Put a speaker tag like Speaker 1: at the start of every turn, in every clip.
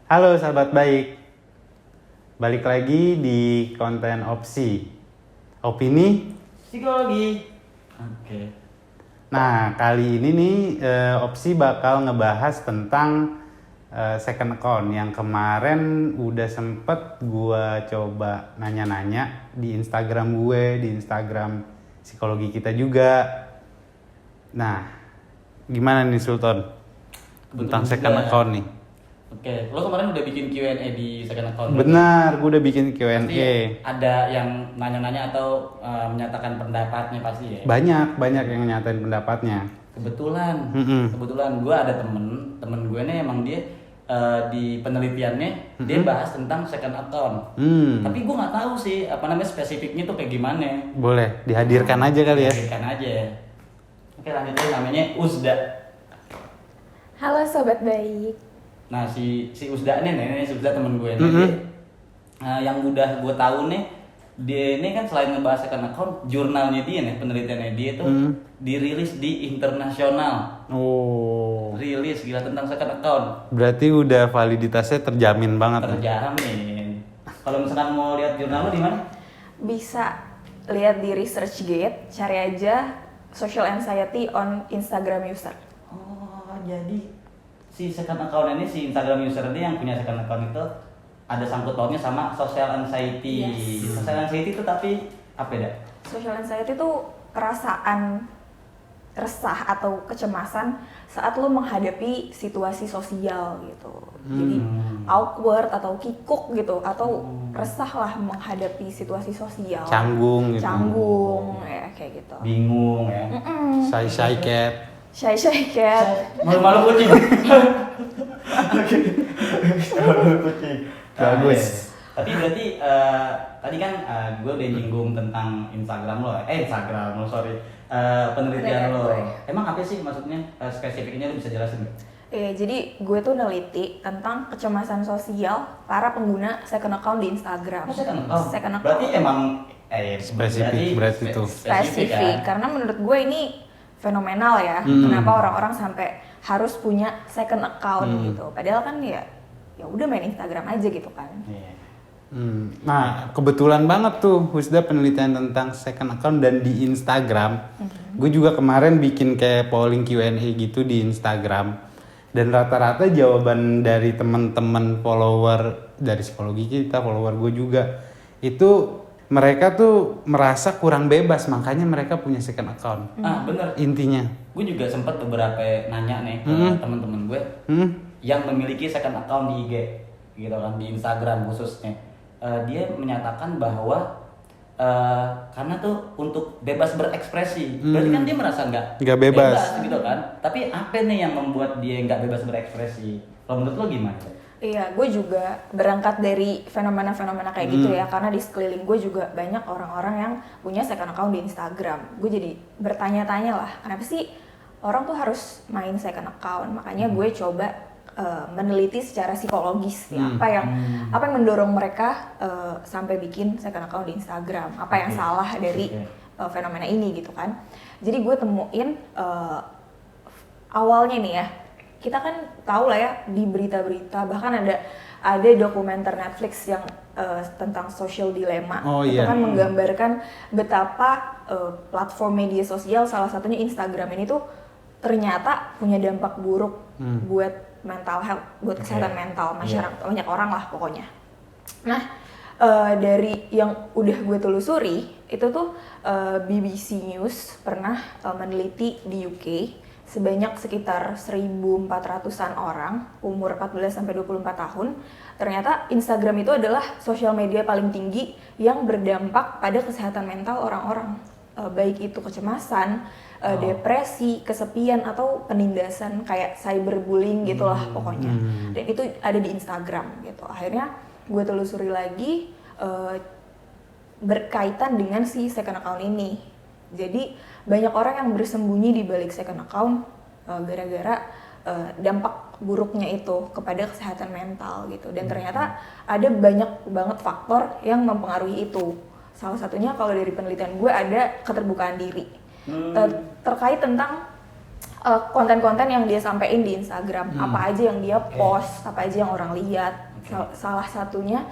Speaker 1: Halo sahabat baik, balik lagi di konten opsi opini.
Speaker 2: Psikologi. Oke.
Speaker 1: Nah kali ini nih opsi bakal ngebahas tentang second account yang kemarin udah sempet gua coba nanya-nanya di Instagram gue, di Instagram psikologi kita juga. Nah gimana nih Sultan tentang second account nih?
Speaker 2: Oke, lo kemarin udah bikin Q&A di second account.
Speaker 1: Benar, gue udah bikin Q&A.
Speaker 2: Pasti ada yang nanya-nanya atau menyatakan pendapatnya pasti ya.
Speaker 1: Banyak yang nyatain pendapatnya.
Speaker 2: Kebetulan gue ada temen gue nih emang dia di penelitiannya dia bahas tentang second account. Tapi gue nggak tahu sih apa namanya spesifiknya tuh kayak gimana.
Speaker 1: Boleh dihadirkan aja kali ya.
Speaker 2: Dihadirkan aja. Oke, lanjut aja, namanya Uzda.
Speaker 3: Halo sobat baik.
Speaker 2: Nah si Uzda nih si Uzda temen gue nih, dia, yang udah gue tahu nih, dia ini kan selain ngebahas second account, jurnalnya dia nih, penelitiannya dia tuh dirilis di internasional.
Speaker 1: Oh.
Speaker 2: Rilis gila tentang second account.
Speaker 1: Berarti udah validitasnya terjamin banget.
Speaker 2: Terjamin. Kalau misalkan mau lihat jurnal lo di mana?
Speaker 3: Bisa lihat di ResearchGate, cari aja social anxiety on Instagram user.
Speaker 2: Oh, jadi si second account ini, si Instagram user ini yang punya second account itu ada sangkut pautnya sama social anxiety.
Speaker 3: Yes.
Speaker 2: Social anxiety itu tapi apa ya?
Speaker 3: Social anxiety itu perasaan resah atau kecemasan saat lo menghadapi situasi sosial gitu. Jadi awkward atau kikuk gitu atau resah lah menghadapi situasi sosial.
Speaker 1: Canggung gitu.
Speaker 3: Canggung ya kayak gitu.
Speaker 2: Bingung ya.
Speaker 1: Shy cat.
Speaker 3: Shy cat.
Speaker 2: Malu-malu kucing. Malu kucing.
Speaker 1: Bagus.
Speaker 2: Tapi berarti tadi kan gue udah nyinggung tentang Instagram lo, penelitian lo. Emang apa sih maksudnya spesifiknya lo bisa jelasin nggak?
Speaker 3: Jadi gue tuh neliti tentang kecemasan sosial para pengguna second account di Instagram.
Speaker 2: Second
Speaker 3: Second account.
Speaker 2: Berarti emang
Speaker 1: Spesifik berarti tuh.
Speaker 3: Spesifik,
Speaker 2: kan?
Speaker 3: karena menurut gue ini fenomenal ya. Kenapa orang-orang sampai harus punya second account gitu. Padahal kan ya udah main Instagram aja gitu kan.
Speaker 2: Iya.
Speaker 1: Nah kebetulan banget tuh Husda penelitian tentang second account dan di Instagram. Gue juga kemarin bikin kayak polling Q&A gitu di Instagram. Dan rata-rata jawaban dari teman-teman follower dari psikologi kita, follower gue juga, itu mereka tuh merasa kurang bebas, makanya mereka punya second account.
Speaker 2: Bener.
Speaker 1: Intinya.
Speaker 2: Gue juga sempat beberapa nanya nih ke teman-teman gue yang memiliki second account di IG, gitu kan, di Instagram khususnya. Dia menyatakan bahwa karena tuh untuk bebas berekspresi, berarti kan dia merasa nggak
Speaker 1: bebas
Speaker 2: gitu kan. Tapi apa nih yang membuat dia nggak bebas berekspresi? Kalau menurut lo gimana?
Speaker 3: Iya, gue juga berangkat dari fenomena-fenomena kayak gitu ya, karena di sekeliling gue juga banyak orang-orang yang punya second account di Instagram. Gue jadi bertanya-tanya lah, kenapa sih orang tuh harus main second account? Makanya gue coba meneliti secara psikologis ya, apa yang mendorong mereka sampai bikin second account di Instagram, apa yang salah dari fenomena ini gitu kan. Jadi gue temuin awalnya nih ya, kita kan tahu lah ya di berita-berita, bahkan ada dokumenter Netflix yang tentang social dilemma. Itu kan menggambarkan betapa platform media sosial, salah satunya Instagram ini tuh ternyata punya dampak buruk buat mental health, buat kesehatan mental masyarakat, banyak orang lah pokoknya. Nah, dari yang udah gue telusuri, itu tuh BBC News pernah meneliti di UK, sebanyak sekitar 1.400-an orang umur 14-24 tahun, ternyata Instagram itu adalah sosial media paling tinggi yang berdampak pada kesehatan mental orang-orang, baik itu kecemasan, depresi, kesepian, atau penindasan kayak cyberbullying gitulah pokoknya. Dan itu ada di Instagram gitu. Akhirnya gue telusuri lagi berkaitan dengan si second account ini. Jadi banyak orang yang bersembunyi di balik second account gara-gara dampak buruknya itu kepada kesehatan mental gitu. Dan ternyata ada banyak banget faktor yang mempengaruhi itu. Salah satunya kalau dari penelitian gue ada keterbukaan diri. Terkait tentang konten-konten yang dia sampaikan di Instagram, apa aja yang dia post, apa aja yang orang lihat. Salah satunya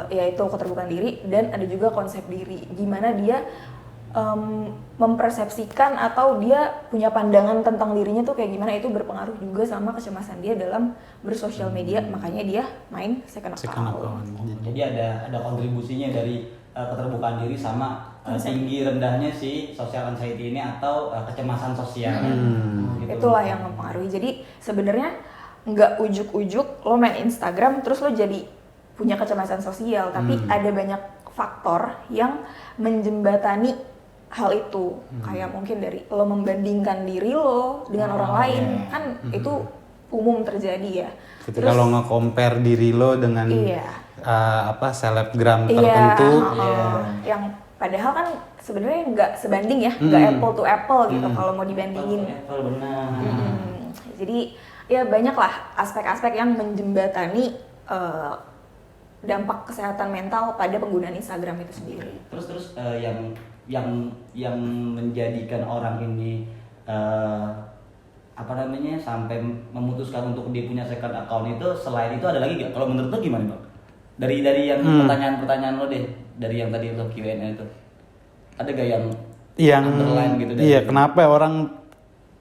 Speaker 3: yaitu keterbukaan diri, dan ada juga konsep diri, gimana dia mempersepsikan atau dia punya pandangan tentang dirinya tuh kayak gimana. Itu berpengaruh juga sama kecemasan dia dalam bersosial media, makanya dia main second account.
Speaker 2: Jadi ada kontribusinya dari keterbukaan diri sama tinggi rendahnya si social anxiety ini atau kecemasan sosial.
Speaker 3: Gitu. Itulah yang mempengaruhi. Jadi sebenarnya nggak ujuk-ujuk lo main Instagram terus lo jadi punya kecemasan sosial, tapi ada banyak faktor yang menjembatani hal itu. Kayak mungkin dari lo membandingkan diri lo dengan orang lain, kan itu umum terjadi ya.
Speaker 1: Ketika lo nge-compare diri lo dengan selebgram tertentu,
Speaker 3: yang padahal kan sebenarnya nggak sebanding ya, nggak apple to apple gitu kalau mau dibandingin. Jadi ya banyak lah aspek-aspek yang menjembatani dampak kesehatan mental pada penggunaan Instagram itu sendiri.
Speaker 2: Terus yang menjadikan orang ini sampai memutuskan untuk dia punya second account itu, selain itu ada lagi gak? Kalau menurut lo gimana, Bang? Dari yang pertanyaan-pertanyaan lo deh, dari yang tadi lo Q&A itu, ada gak yang underline gitu?
Speaker 1: Iya, kenapa orang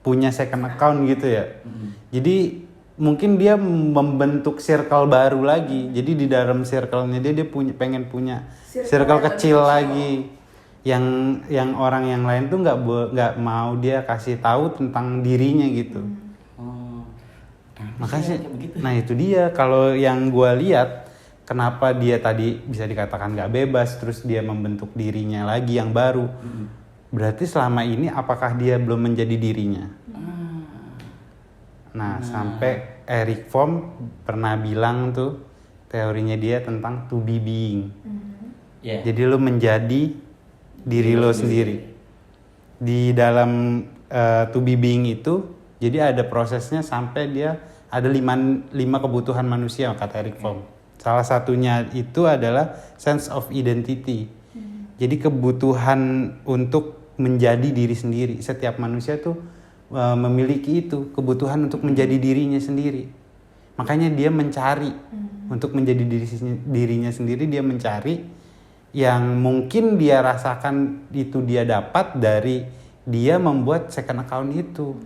Speaker 1: punya second account gitu ya? Jadi mungkin dia membentuk circle baru lagi. Jadi di dalam circle-nya dia pengen punya circle kecil lagi, yang orang yang lain tuh nggak mau dia kasih tahu tentang dirinya gitu. Makanya, nah itu dia kalau yang gue lihat. Kenapa dia tadi bisa dikatakan gak bebas, terus dia membentuk dirinya lagi yang baru. Berarti selama ini apakah dia belum menjadi dirinya? Nah, sampai Eric Fromm pernah bilang tuh, teorinya dia tentang to be being. Jadi lo menjadi diri lo sendiri. Di dalam to be being itu, jadi ada prosesnya sampai dia ada 5 kebutuhan manusia, kata Eric Fromm. Salah satunya itu adalah sense of identity. Jadi kebutuhan untuk menjadi diri sendiri. Setiap manusia tuh memiliki itu, kebutuhan untuk menjadi dirinya sendiri. Makanya dia mencari untuk menjadi dirinya sendiri, dia mencari yang mungkin dia rasakan itu dia dapat dari dia membuat second account itu.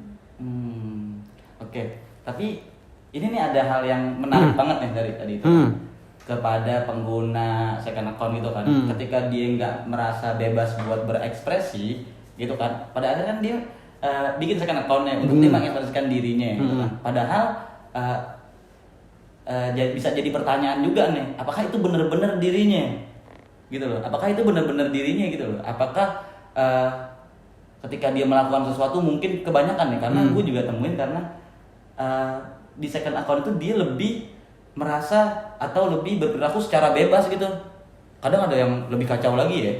Speaker 2: Oke. Tapi ini nih ada hal yang menarik banget nih dari tadi itu. Kepada pengguna second account gitu kan. Ketika dia nggak merasa bebas buat berekspresi gitu kan. Pada akhirnya kan dia bikin second account-nya untuk dia mengekspresikan dirinya gitu kan. Padahal bisa jadi pertanyaan juga nih, apakah itu benar-benar dirinya? Gitu loh. Apakah itu benar-benar dirinya gitu loh. Apakah ketika dia melakukan sesuatu, mungkin kebanyakan nih, karena gue juga temuin karena di second account itu dia lebih merasa atau lebih berperilaku secara bebas gitu. Kadang ada yang lebih kacau lagi ya,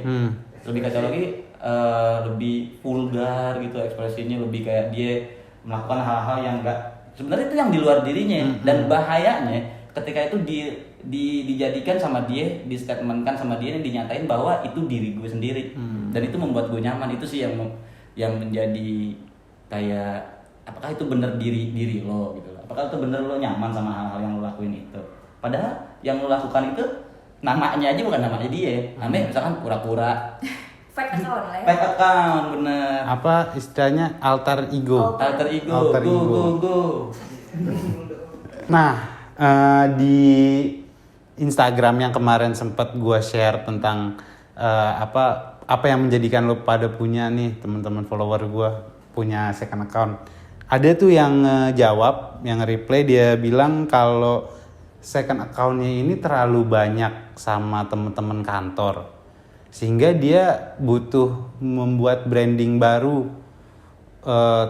Speaker 2: lebih kacau lagi, lebih vulgar gitu ekspresinya, lebih kayak dia melakukan hal-hal yang enggak, sebenarnya itu yang di luar dirinya. Dan bahayanya ketika itu dijadikan sama dia, distatementkan sama dia, dinyatain bahwa itu diri gue sendiri, dan itu membuat gue nyaman. Itu sih yang menjadi kayak, apakah itu bener diri lo gitu. Apakah itu bener lo nyaman sama hal-hal yang lo lakuin itu? Padahal yang lo lakukan itu namanya aja bukan namanya dia. Namanya misalkan pura-pura
Speaker 3: fake account lah ya.
Speaker 2: Fake account, bener.
Speaker 1: Apa istilahnya alter ego.
Speaker 2: Alter ego. Go.
Speaker 1: Nah, di Instagram yang kemarin sempat gue share tentang apa yang menjadikan lo pada punya nih, teman-teman follower gue punya second account. Ada tuh yang jawab, yang reply, dia bilang kalau second account-nya ini terlalu banyak sama teman-teman kantor, sehingga dia butuh membuat branding baru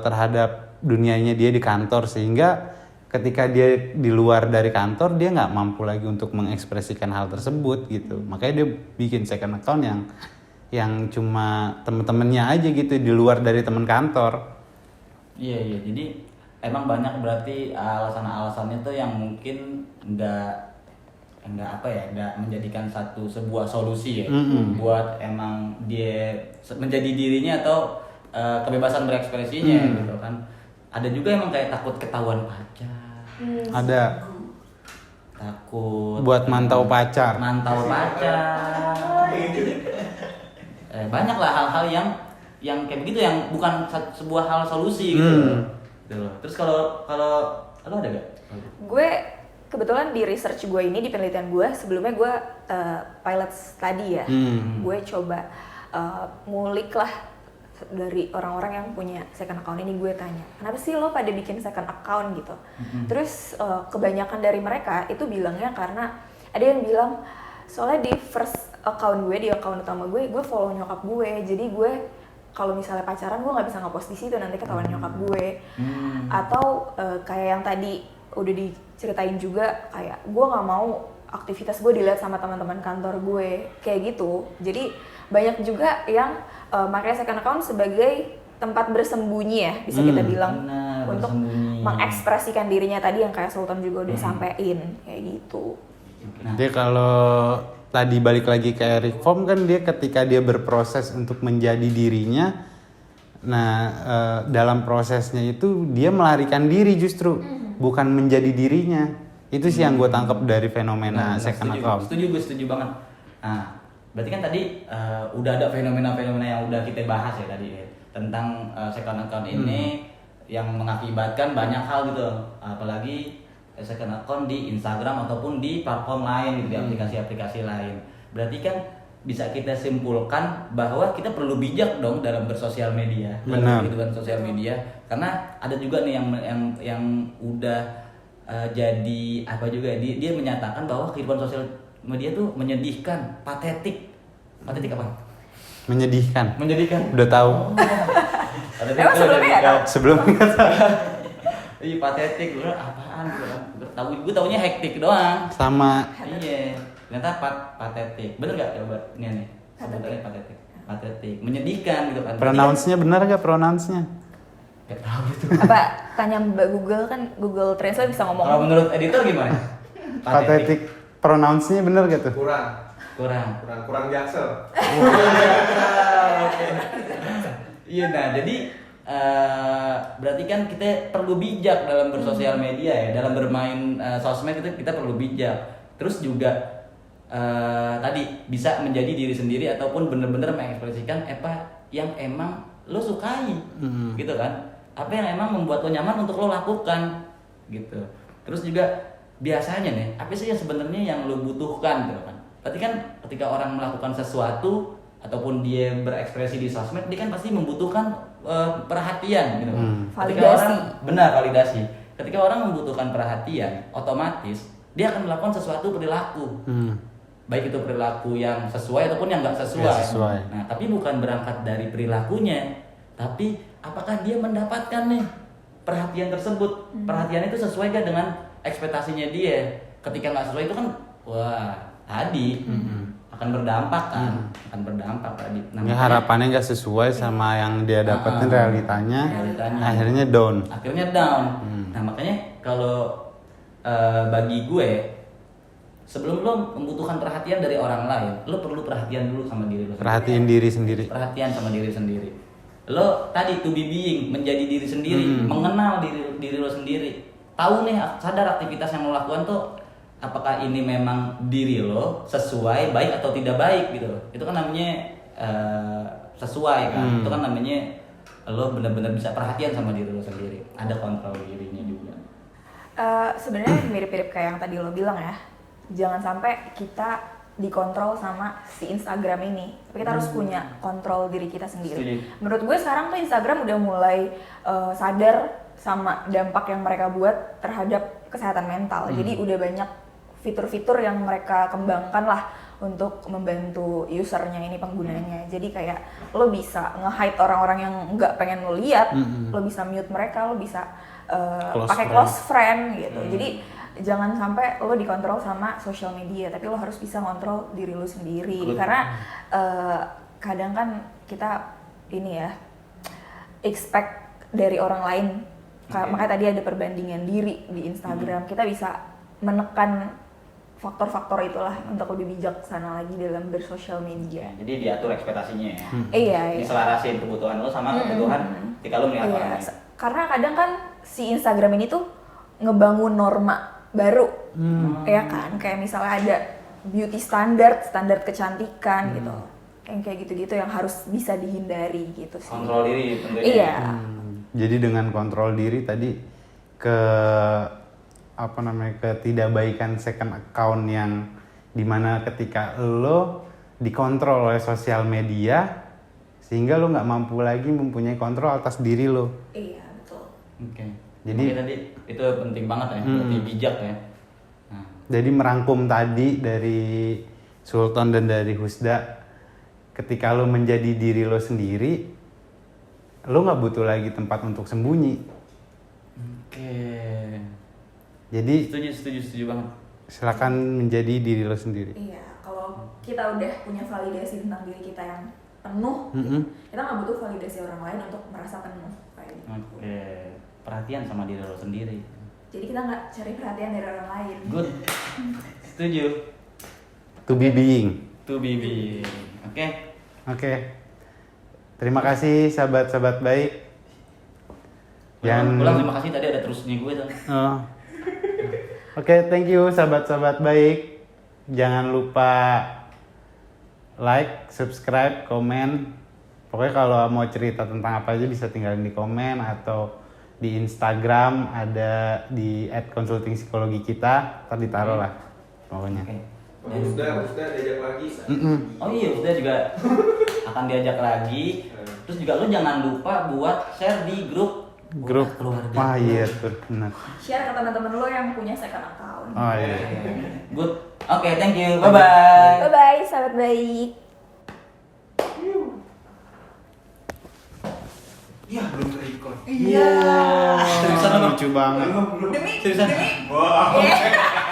Speaker 1: terhadap dunianya dia di kantor, sehingga ketika dia di luar dari kantor dia nggak mampu lagi untuk mengekspresikan hal tersebut gitu. Makanya dia bikin second account yang cuma temen-temennya aja gitu, di luar dari temen kantor.
Speaker 2: Iya, jadi emang banyak berarti alasan-alasannya tuh yang mungkin nggak menjadikan sebuah solusi ya buat emang dia menjadi dirinya, atau kebebasan berekspresinya gitu kan. Ada juga emang kayak takut ketahuan pacar.
Speaker 1: Ada.
Speaker 2: Takut
Speaker 1: Buat mantau pacar.
Speaker 2: Banyak lah hal-hal yang kayak begitu yang bukan sebuah hal solusi gitu loh. Terus kalau lo ada gak?
Speaker 3: Gue kebetulan di research gue ini, di penelitian gue, sebelumnya gue pilot study ya. Gue coba ngulik lah dari orang-orang yang punya second account ini. Gue tanya, kenapa sih lo pada bikin second account gitu? Terus kebanyakan dari mereka itu bilangnya karena ada yang bilang soalnya di first account gue, di account utama gue follow nyokap gue, jadi gue kalau misalnya pacaran gue nggak bisa ngepost di situ, nanti ketahuan nyokap gue. Atau kayak yang tadi udah diceritain juga, kayak gue nggak mau aktivitas gue dilihat sama teman-teman kantor gue kayak gitu. Jadi banyak juga yang makanya second account sebagai tempat bersembunyi ya, bisa kita bilang, untuk mengekspresikan dirinya tadi yang kayak Sultan juga udah sampein kayak gitu.
Speaker 1: Dia kalau tadi balik lagi ke Eric Fromm kan, dia ketika dia berproses untuk menjadi dirinya, nah dalam prosesnya itu dia melarikan diri justru, bukan menjadi dirinya. Itu sih yang gue tangkap dari fenomena second account.
Speaker 2: Setuju banget. Nah, berarti kan tadi udah ada fenomena-fenomena yang udah kita bahas ya tadi ya, tentang second account ini yang mengakibatkan banyak hal gitu, apalagi second account di Instagram ataupun di platform lain gitu, di aplikasi-aplikasi lain. Berarti kan bisa kita simpulkan bahwa kita perlu bijak dong dalam bersosial media, dalam kehidupan sosial media, karena ada juga nih yang udah jadi apa juga, dia menyatakan bahwa kehidupan sosial media tuh menyedihkan, patetik apa?
Speaker 1: Menyedihkan. Udah tahu.
Speaker 3: Emang
Speaker 1: sebelumnya
Speaker 2: Iya, patetik, gue apaan gitu kan? Gue taunya hektik doang.
Speaker 1: Sama.
Speaker 2: Iya, ternyata patetik. Bener nggak coba nih? Sebenarnya patetik, menyedihkan gitu kan.
Speaker 1: Pronounce-nya benar gak pronounce-nya?
Speaker 2: Gak tahu itu.
Speaker 3: Apa tanya Mbak Google, kan Google Translate bisa ngomong.
Speaker 2: Kalau menurut editor gimana?
Speaker 1: Patetik. Pronounce-nya benar gak tuh?
Speaker 4: Kurang jaksel.
Speaker 2: Oke. Iya, nah jadi berarti kan kita perlu bijak dalam bersosial media ya, dalam bermain sosmed itu kita perlu bijak. Terus juga tadi bisa menjadi diri sendiri ataupun benar-benar mengekspresikan apa yang emang lo sukai, gitu kan? Apa yang emang membuat lo nyaman untuk lo lakukan, gitu. Terus juga biasanya nih, apa sih yang sebenarnya yang lo butuhkan, gitu kan? Berarti kan ketika orang melakukan sesuatu ataupun dia berekspresi di sosmed, dia kan pasti membutuhkan perhatian gitu. Validasi. Ketika orang membutuhkan perhatian, otomatis dia akan melakukan sesuatu perilaku. Baik itu perilaku yang sesuai ataupun yang nggak sesuai. Nah, tapi bukan berangkat dari perilakunya, tapi apakah dia mendapatkan nih perhatian tersebut. Perhatian itu sesuai gak dengan ekspektasinya dia. Ketika nggak sesuai itu kan, wah tadi akan berdampak tadi.
Speaker 1: Ya, harapannya nggak sesuai sama yang dia dapetin, realitanya akhirnya down.
Speaker 2: Nah, makanya kalau bagi gue, sebelum lo membutuhkan perhatian dari orang lain, lo perlu perhatian dulu sama diri lo sendiri. Perhatian sama diri sendiri. Lo tadi to be being, menjadi diri sendiri, mengenal diri lo sendiri. Tahu nih, sadar aktivitas yang lo lakukan tuh apakah ini memang diri lo sesuai, baik atau tidak baik gitu. Itu kan namanya sesuai kan. Itu kan namanya lo benar-benar bisa perhatian sama diri lo sendiri. Ada kontrol dirinya juga.
Speaker 3: Sebenarnya mirip-mirip kayak yang tadi lo bilang ya. Jangan sampai kita dikontrol sama si Instagram ini. Tapi kita harus punya kontrol diri kita sendiri. Menurut gue sekarang tuh Instagram udah mulai sadar sama dampak yang mereka buat terhadap kesehatan mental. Jadi udah banyak fitur-fitur yang mereka kembangkan lah untuk membantu usernya ini, penggunanya. Jadi kayak lo bisa nge-hide orang-orang yang nggak pengen lo lihat, lo bisa mute mereka, lo bisa pakai close friend gitu. Jadi jangan sampai lo dikontrol sama social media, tapi lo harus bisa ngontrol diri lo sendiri. Karena kadang kan kita ini ya expect dari orang lain. Makanya tadi ada perbandingan diri di Instagram. Kita bisa menekan faktor-faktor itulah untuk lebih bijaksana lagi dalam bersosial media.
Speaker 2: Jadi diatur ekspektasinya ya.
Speaker 3: Iya.
Speaker 2: Diselarasin kebutuhan lo sama kebutuhan ketika lo melihat orang lain.
Speaker 3: Karena kadang kan si Instagram ini tuh ngebangun norma baru, ya kan? Kayak misalnya ada beauty standar kecantikan gitu, yang kayak gitu-gitu yang harus bisa dihindari gitu sih.
Speaker 2: Kontrol diri tentunya.
Speaker 3: Iya.
Speaker 1: Jadi dengan kontrol diri tadi ke ketidakbaikan second account yang dimana ketika lo dikontrol oleh sosial media sehingga lo nggak mampu lagi mempunyai kontrol atas diri lo.
Speaker 3: Iya betul.
Speaker 2: Oke.
Speaker 1: Jadi
Speaker 2: tadi itu penting banget ya, berarti bijak ya. Nah.
Speaker 1: Jadi merangkum tadi dari Sultan dan dari Husda, ketika lo menjadi diri lo sendiri, lo nggak butuh lagi tempat untuk sembunyi.
Speaker 2: Oke.
Speaker 1: Jadi
Speaker 2: setuju banget.
Speaker 1: silakan menjadi diri lo sendiri.
Speaker 3: Iya, kalau kita udah punya validasi tentang diri kita yang penuh, kita nggak butuh validasi orang lain untuk merasa penuh. Kayak gitu.
Speaker 2: Oke. Perhatian sama diri lo sendiri.
Speaker 3: Jadi kita nggak cari perhatian dari orang lain.
Speaker 2: Good. Setuju.
Speaker 1: To be being.
Speaker 2: To be being. Oke.
Speaker 1: Oke. Terima kasih sahabat-sahabat baik.
Speaker 2: Pulang terima kasih, tadi ada terusnya gue tuh.
Speaker 1: Oh. Oke, thank you sahabat-sahabat baik. Jangan lupa like, subscribe, komen. Pokoknya kalau mau cerita tentang apa aja bisa tinggalin di komen atau di Instagram ada di @konsultingpsikologi kita, ntar ditaruh lah pokoknya.
Speaker 2: Oke.
Speaker 4: Usda diajak lagi.
Speaker 2: Oh iya, Usda juga akan diajak lagi. Terus juga lo jangan lupa buat share di grup keluarga.
Speaker 1: Wah iya tuh benar.
Speaker 3: Share ke teman-teman lo yang punya second account.
Speaker 1: Oh iya.
Speaker 2: Good. Oke, thank you. Bye bye.
Speaker 3: Bye bye, sahabat baik.
Speaker 4: Iya, belum record.
Speaker 2: Iya.
Speaker 1: Lucu banget.
Speaker 3: Demi.
Speaker 2: Seriusan.
Speaker 3: Yeah.